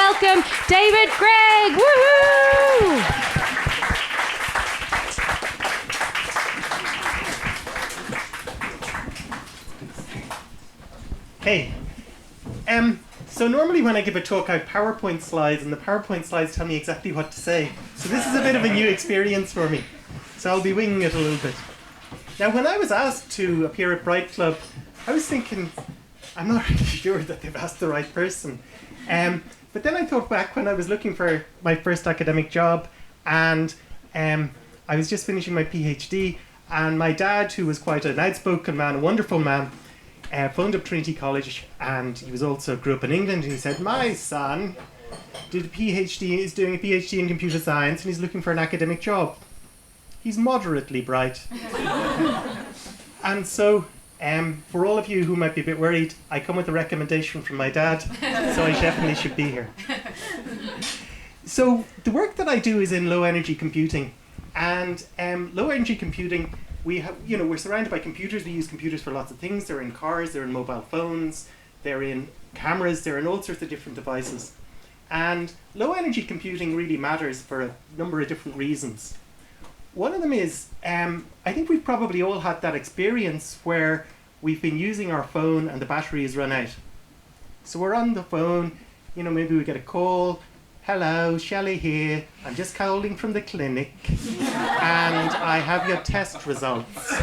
welcome David Gregg. Woohoo! Hey. So normally when I give a talk, I have PowerPoint slides, and the PowerPoint slides tell me exactly what to say. So this is a bit of a new experience for me. So I'll be winging it a little bit. Now, when I was asked to appear at Bright Club, I was thinking, I'm not really sure that they've asked the right person. But then I thought back when I was looking for my first academic job, and I was just finishing my PhD, and my dad, who was quite an outspoken man, a wonderful man, phoned up Trinity College, and he was also grew up in England, and he said, my son is doing a PhD in computer science, and he's looking for an academic job. He's moderately bright. And so, for all of you who might be a bit worried, I come with a recommendation from my dad, so I definitely should be here. So, the work that I do is in low energy computing, and low energy computing, we're surrounded by computers. We use computers for lots of things. They're in cars, they're in mobile phones, they're in cameras, they're in all sorts of different devices. And low energy computing really matters for a number of different reasons. One of them is, I think we've probably all had that experience where we've been using our phone and the battery has run out. So we're on the phone, maybe we get a call. Hello, Shelley here. I'm just calling from the clinic and I have your test results.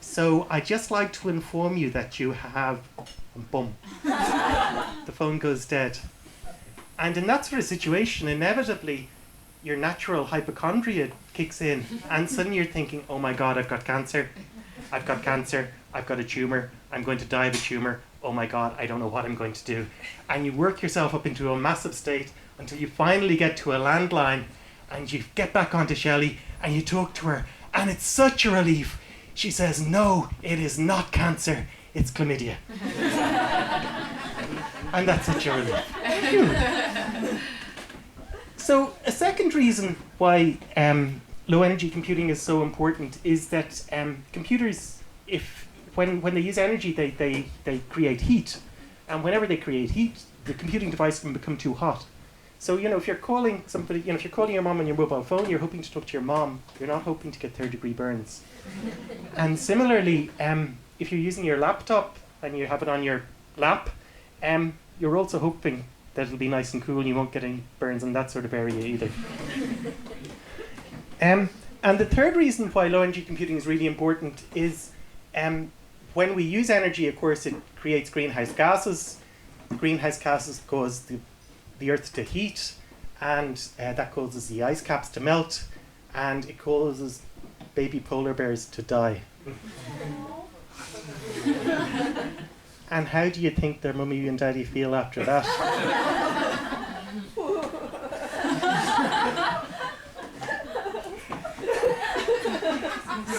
So I'd just like to inform you that you have, boom, the phone goes dead. And in that sort of situation, inevitably, your natural hypochondria kicks in, and suddenly you're thinking, oh my God, I've got cancer, I've got a tumor, I'm going to die of a tumor, oh my God, I don't know what I'm going to do. And you work yourself up into a massive state until you finally get to a landline, and you get back onto Shelley, and you talk to her, and it's such a relief. She says, no, it is not cancer, it's chlamydia. And that's such a relief. So a second reason why low energy computing is so important is that computers, when they use energy, they create heat, and whenever they create heat, the computing device can become too hot. So if you're calling somebody, if you're calling your mom on your mobile phone, you're hoping to talk to your mom. You're not hoping to get third-degree burns. And similarly, if you're using your laptop and you have it on your lap, you're also hoping that it'll be nice and cool and you won't get any burns in that sort of area either. And the third reason why low energy computing is really important is when we use energy, of course, it creates greenhouse gases. The greenhouse gases cause the Earth to heat, and that causes the ice caps to melt, and it causes baby polar bears to die. And how do you think their mummy and daddy feel after that?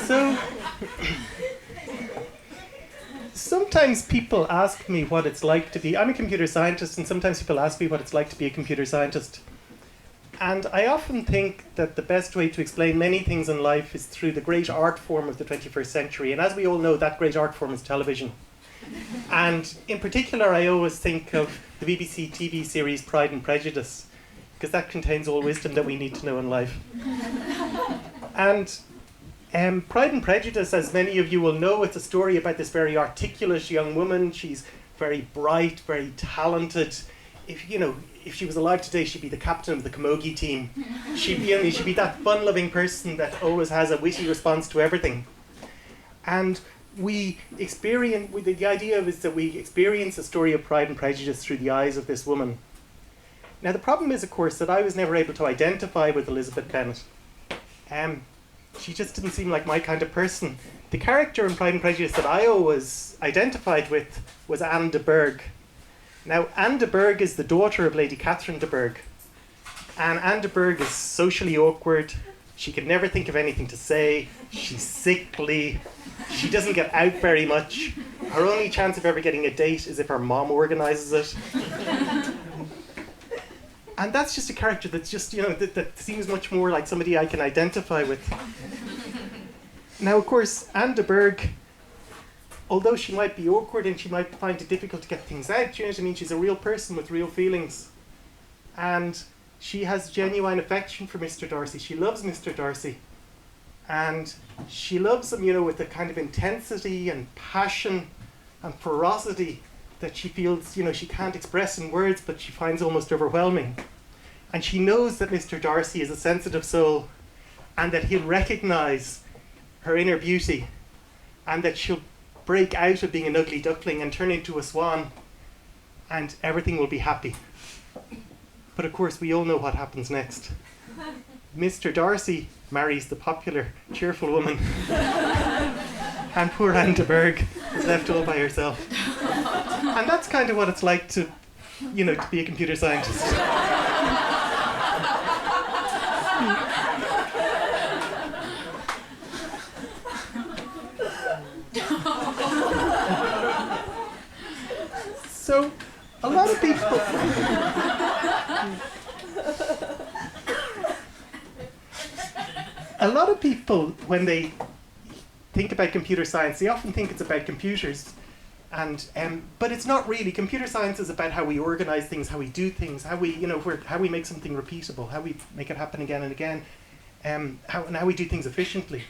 So, sometimes people ask me what it's like to be, I'm a computer scientist, and sometimes people ask me what it's like to be a computer scientist. And I often think that the best way to explain many things in life is through the great art form of the 21st century. And as we all know, that great art form is television. And in particular, I always think of the BBC TV series Pride and Prejudice, because that contains all wisdom that we need to know in life. And Pride and Prejudice, as many of you will know, it's a story about this very articulate young woman. She's very bright, very talented. If she was alive today, she'd be the captain of the camogie team. She'd be that fun-loving person that always has a witty response to everything. And the idea is that we experience the story of Pride and Prejudice through the eyes of this woman. Now the problem is, of course, that I was never able to identify with Elizabeth Bennet. She just didn't seem like my kind of person. The character in Pride and Prejudice that I always identified with was Anne de Bourgh. Now, Anne de Bourgh is the daughter of Lady Catherine de Bourgh. And Anne de Bourgh is socially awkward. She can never think of anything to say. She's sickly. She doesn't get out very much. Her only chance of ever getting a date is if her mom organises it. And that's just a character that's just, that seems much more like somebody I can identify with. Now, of course, Anne de Bourgh although she might be awkward and she might find it difficult to get things out, you know what I mean? She's a real person with real feelings. And she has genuine affection for Mr. Darcy. She loves Mr. Darcy. And she loves him, you know, with the kind of intensity and passion and ferocity that she feels, you know, she can't express in words, but she finds almost overwhelming. And she knows that Mr. Darcy is a sensitive soul and that he'll recognize her inner beauty and that she'll break out of being an ugly duckling and turn into a swan and everything will be happy. But of course, we all know what happens next. Mr. Darcy marries the popular, cheerful woman and poor Anne de Berg is left all by herself. And that's kind of what it's like to, you know, to be a computer scientist. So, a lot of people... A lot of people, when they think about computer science, they often think it's about computers. But it's not really. Computer science is about how we organize things, how we do things, how we, you know, how we make something repeatable, how we make it happen again and again, and how we do things efficiently.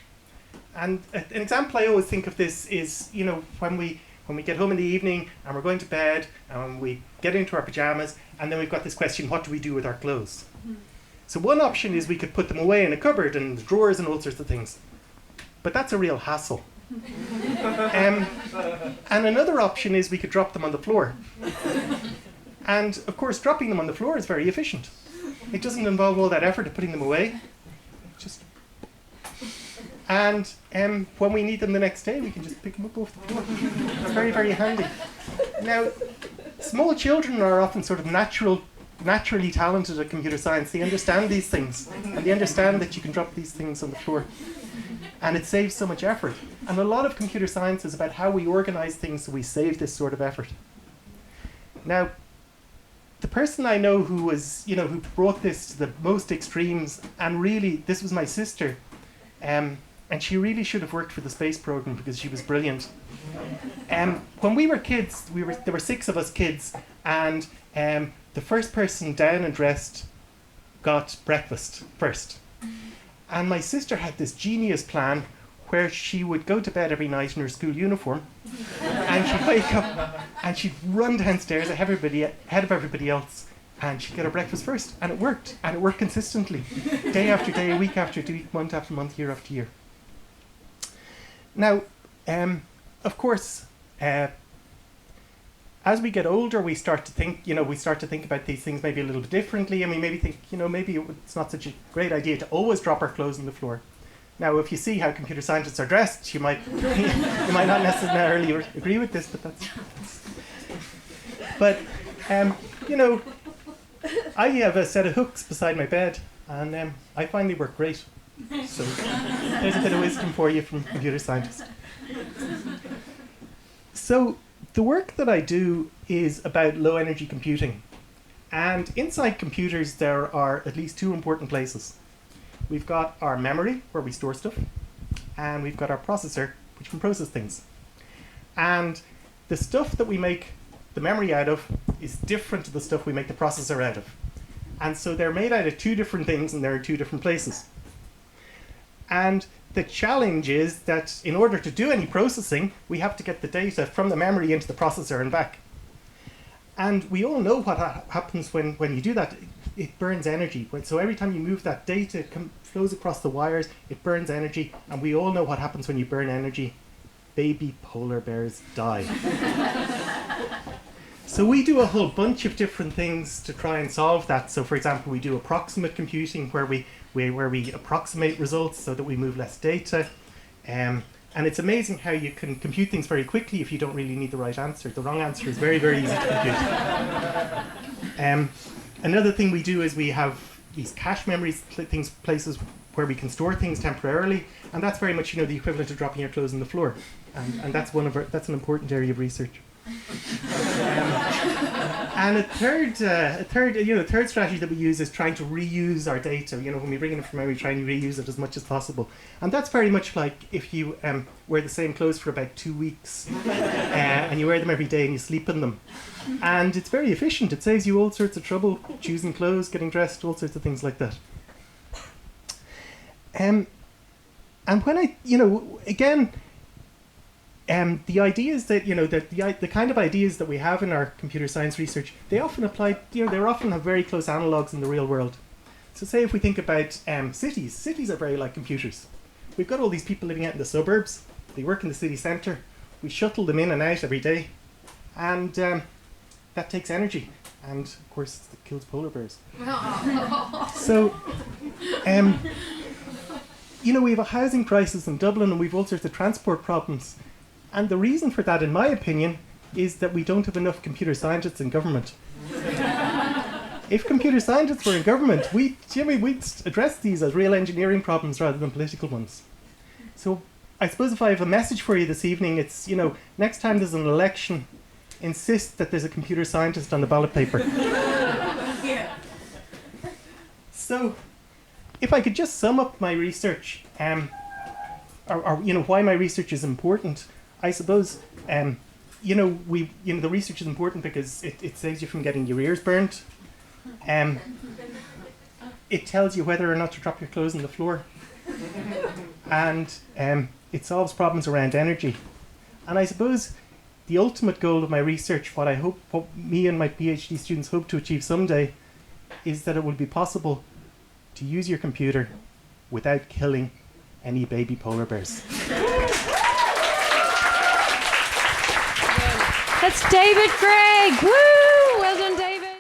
And an example I always think of this is, you know, when we get home in the evening and we're going to bed and we get into our pajamas and then we've got this question, what do we do with our clothes? So one option is we could put them away in a cupboard and drawers and all sorts of things. But that's a real hassle. And another option is we could drop them on the floor. And of course, dropping them on the floor is very efficient. It doesn't involve all that effort of putting them away. And when we need them the next day, we can just pick them up off the floor. It's very, very handy. Now, small children are often sort of naturally talented at computer science. They understand these things, and they understand that you can drop these things on the floor. And it saves so much effort. And a lot of computer science is about how we organize things so we save this sort of effort. Now, the person I know who was, you know, who brought this to the most extremes, and really, this was my sister, and she really should have worked for the space program because she was brilliant. When we were kids, there were 6 of us kids, and the first person down and dressed got breakfast first. And my sister had this genius plan where she would go to bed every night in her school uniform and she'd wake up and she'd run downstairs ahead of everybody else and she'd get her breakfast first. And it worked consistently, day after day, week after week, month after month, year after year. Now, of course, as we get older, we start to think about these things maybe a little bit differently, and we maybe think, you know, maybe it's not such a great idea to always drop our clothes on the floor. Now, if you see how computer scientists are dressed, you might you might not necessarily agree with this, but that's. But you know, I have a set of hooks beside my bed, and I find they work great. So there's a bit of wisdom for you from computer scientists. So. The work that I do is about low energy computing. And inside computers, there are at least 2 important places. We've got our memory, where we store stuff, and we've got our processor, which can process things. And the stuff that we make the memory out of is different to the stuff we make the processor out of. And so they're made out of 2 different things, and they're in 2 different places. And the challenge is that in order to do any processing, we have to get the data from the memory into the processor and back. And we all know what happens when you do that. It burns energy. So every time you move that data, it flows across the wires, it burns energy. And we all know what happens when you burn energy. Baby polar bears die. So we do a whole bunch of different things to try and solve that. So for example, we do approximate computing where we approximate results so that we move less data. And it's amazing how you can compute things very quickly if you don't really need the right answer. The wrong answer is very, very easy to compute. Another thing we do is we have these cache memories, places where we can store things temporarily, and that's very much, you know, the equivalent of dropping your clothes on the floor. And that's an important area of research. And a third strategy that we use is trying to reuse our data. When we bring it in from memory, trying to reuse it as much as possible. And that's very much like if you wear the same clothes for about 2 weeks, and you wear them every day and you sleep in them. And it's very efficient. It saves you all sorts of trouble, choosing clothes, getting dressed, all sorts of things like that. And when the ideas that the kind of ideas that we have in our computer science research, they often apply. They often have very close analogues in the real world. So, say if we think about cities are very like computers. We've got all these people living out in the suburbs. They work in the city centre. We shuttle them in and out every day, and that takes energy, and of course it kills polar bears. So, we have a housing crisis in Dublin, and we've all sorts of transport problems. And the reason for that, in my opinion, is that we don't have enough computer scientists in government. If computer scientists were in government, we'd address these as real engineering problems rather than political ones. So I suppose if I have a message for you this evening, it's, next time there's an election, insist that there's a computer scientist on the ballot paper. So if I could just sum up my research, why my research is important, I suppose, the research is important because it saves you from getting your ears burnt. It tells you whether or not to drop your clothes on the floor. And it solves problems around energy. And I suppose the ultimate goal of my research, what me and my PhD students hope to achieve someday, is that it will be possible to use your computer without killing any baby polar bears. That's David Gregg. Woo!